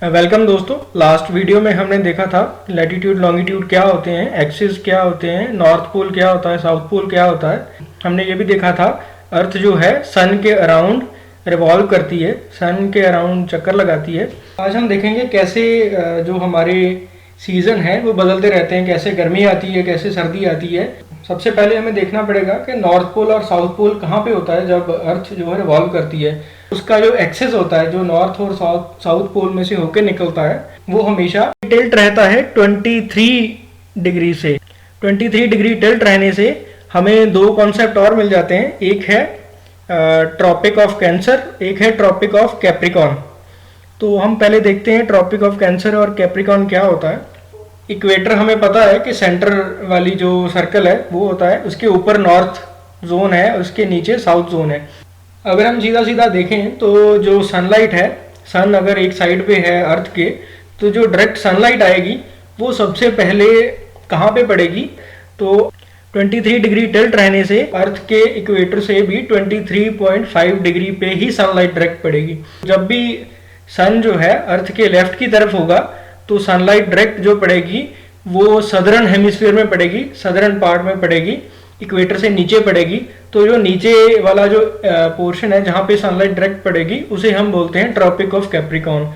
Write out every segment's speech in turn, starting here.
Welcome दोस्तों। Last video में हमने देखा था लैटिट्यूड लॉन्गिट्यूड क्या होते हैं, एक्सिस क्या होते हैं, नॉर्थ पोल क्या होता है, साउथ पोल क्या होता है। हमने ये भी देखा था अर्थ जो है सन के अराउंड रिवॉल्व करती है, सन के अराउंड चक्कर लगाती है। आज हम देखेंगे कैसे जो हमारे सीज़न है वो बदलते रहते हैं, कैसे गर्मी आती है, कैसे सर्दी आती है। सबसे पहले हमें देखना पड़ेगा कि नॉर्थ पोल और साउथ पोल कहाँ पे होता है जब अर्थ जो है रिवॉल्व करती है। उसका जो एक्सेस होता है, जो नॉर्थ और साउथ पोल में से होके निकलता है, वो हमेशा टिल्ट रहता है 23 डिग्री से। 23 डिग्री टिल्ट रहने से हमें दो कॉन्सेप्ट और मिल जाते हैं। एक है ट्रॉपिक ऑफ कैंसर, एक है ट्रॉपिक ऑफ कैप्रिकॉन। तो हम पहले देखते हैं ट्रॉपिक ऑफ कैंसर और कैप्रिकॉन क्या होता है। इक्वेटर हमें पता है कि सेंटर वाली जो सर्कल है वो होता है, उसके ऊपर नॉर्थ जोन है, उसके नीचे साउथ जोन है। अगर हम सीधा सीधा देखें तो जो सनलाइट है, सन अगर एक साइड पे है अर्थ के, तो जो डायरेक्ट सनलाइट आएगी वो सबसे पहले कहाँ पे पड़ेगी, तो 23 डिग्री टिल्ट रहने से अर्थ के इक्वेटर से भी 23.5 डिग्री पे ही सनलाइट डायरेक्ट पड़ेगी। जब भी सन जो है अर्थ के लेफ्ट की तरफ होगा तो सनलाइट डायरेक्ट जो पड़ेगी वो सदर्न हेमिस्फीयर में पड़ेगी, सदर्न पार्ट में पड़ेगी, इक्वेटर से नीचे पड़ेगी। तो जो नीचे वाला जो पोर्शन है जहाँ पे सनलाइट डायरेक्ट पड़ेगी उसे हम बोलते हैं ट्रॉपिक ऑफ कैप्रिकॉन।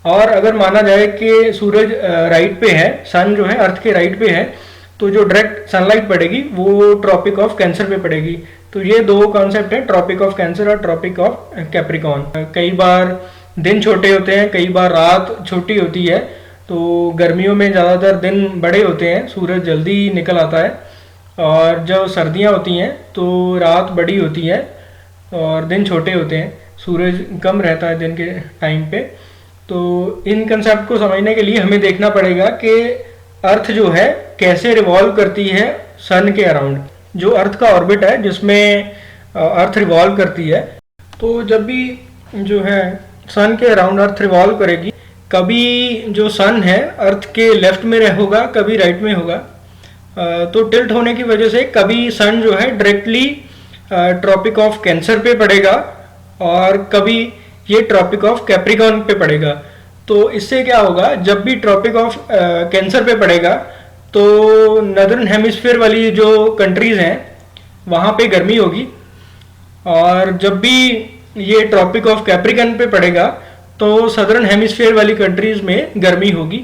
और अगर माना जाए कि सूरज राइट पे है, सन जो है अर्थ के राइट पे है, तो जो डायरेक्ट सनलाइट पड़ेगी वो ट्रॉपिक ऑफ कैंसर पे पड़ेगी। तो ये दो कॉन्सेप्ट है, ट्रॉपिक ऑफ कैंसर और ट्रॉपिक ऑफ कैप्रिकॉन। कई बार दिन छोटे होते हैं, कई बार रात छोटी होती है। तो गर्मियों में ज़्यादातर दिन बड़े होते हैं, सूरज जल्दी निकल आता है, और जब सर्दियाँ होती हैं तो रात बड़ी होती है और दिन छोटे होते हैं, सूरज कम रहता है दिन के टाइम पे। तो इन कंसेप्ट को समझने के लिए हमें देखना पड़ेगा कि अर्थ जो है कैसे रिवॉल्व करती है सन के अराउंड। जो अर्थ का ऑर्बिट है जिसमें अर्थ रिवॉल्व करती है, तो जब भी जो है सन के अराउंड अर्थ रिवॉल्व करेगी, कभी जो सन है अर्थ के लेफ्ट में होगा, कभी राइट में होगा। तो टिल्ट होने की वजह से कभी सन जो है डायरेक्टली ट्रॉपिक ऑफ कैंसर पे पड़ेगा और कभी ये ट्रॉपिक ऑफ कैप्रिकॉन पे पड़ेगा। तो इससे क्या होगा, जब भी ट्रॉपिक ऑफ कैंसर पे पड़ेगा तो नदर्न हेमिस्फीयर वाली जो कंट्रीज हैं वहाँ पे गर्मी होगी, और जब भी ये ट्रॉपिक ऑफ कैप्रिकॉन पे पड़ेगा तो सदर्न हेमिस्फीयर वाली कंट्रीज में गर्मी होगी।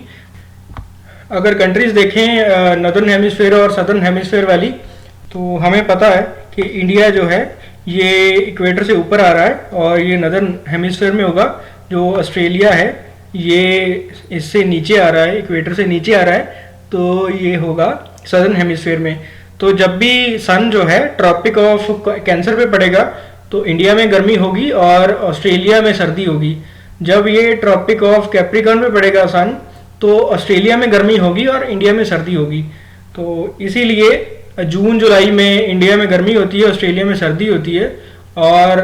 अगर कंट्रीज देखें नदर्न हेमिस्फीयर और सदर्न हेमिस्फीयर वाली, तो हमें पता है कि इंडिया जो है ये इक्वेटर से ऊपर आ रहा है और ये नदर्न हेमिस्फीयर में होगा। जो ऑस्ट्रेलिया है ये इससे नीचे आ रहा है, इक्वेटर से नीचे आ रहा है, तो ये होगा सदर्न हेमिस्फीयर में। तो जब भी सन जो है ट्रॉपिक ऑफ कैंसर पे पड़ेगा तो इंडिया में गर्मी होगी और ऑस्ट्रेलिया में सर्दी होगी। जब ये ट्रॉपिक ऑफ कैप्रिकॉन पे पड़ेगा सन, तो ऑस्ट्रेलिया में गर्मी होगी और इंडिया में सर्दी होगी। तो इसीलिए जून जुलाई में इंडिया में गर्मी होती है, ऑस्ट्रेलिया में सर्दी होती है, और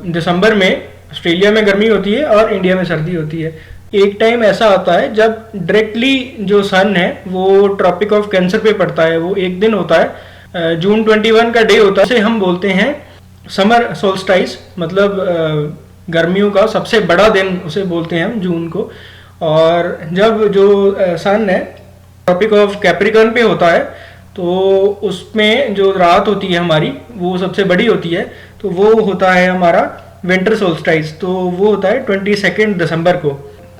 दिसंबर में ऑस्ट्रेलिया में गर्मी होती है और इंडिया में सर्दी होती है। एक टाइम ऐसा आता है जब डायरेक्टली जो सन है वो ट्रॉपिक ऑफ कैंसर पे पड़ता है। वो एक दिन होता है, जून 21 का डे होता है, उसे हम बोलते हैं समर सोल्स्टाइस, मतलब गर्मियों का सबसे बड़ा दिन उसे बोलते हैं हम जून को। और जब जो सन है ट्रॉपिक ऑफ कैप्रिकॉन पे होता है तो उसमें जो रात होती है हमारी वो सबसे बड़ी होती है, तो वो होता है हमारा विंटर सोल्स्टाइस। तो वो होता है 22 दिसंबर को।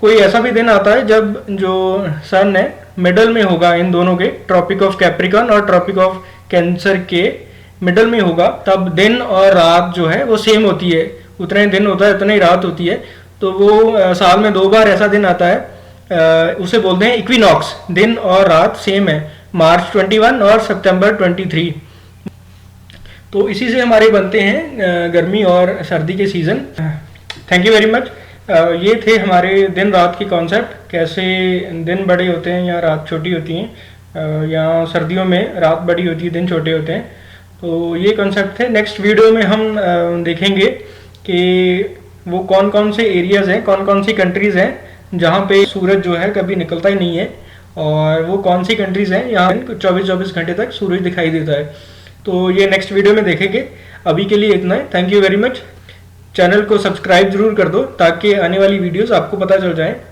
कोई ऐसा भी दिन आता है जब जो सन है मिडल में होगा, इन दोनों के, ट्रॉपिक ऑफ कैप्रिकॉन और ट्रॉपिक ऑफ कैंसर के मिडल में होगा। तब दिन और रात जो है वो सेम होती है, उतना ही दिन होता है उतना ही रात होती है। तो वो साल में 2 बार ऐसा दिन आता है, उसे बोलते हैं इक्विनॉक्स। दिन और रात सेम है, मार्च 21 और सितंबर 23। तो इसी से हमारे बनते हैं गर्मी और सर्दी के season. Thank you very much. ये थे हमारे दिन रात की कॉन्सेप्ट, कैसे दिन बड़े होते हैं या रात छोटी होती हैं, या सर्दियों में रात बड़ी होती है दिन छोटे होते हैं। तो ये कॉन्सेप्ट थे। नेक्स्ट वीडियो में हम देखेंगे कि वो कौन कौन से एरियाज़ हैं, कौन कौन सी कंट्रीज़ हैं जहाँ पे सूरज जो है कभी निकलता ही नहीं है, और वो कौन सी कंट्रीज़ हैं यहाँ 24-24 घंटे तक सूरज दिखाई देता है। तो ये नेक्स्ट वीडियो में देखेंगे। अभी के लिए इतना है। Thank you very much. Channel को सब्सक्राइब जरूर कर दो ताकि आने वाली वीडियोस आपको पता चल जाए।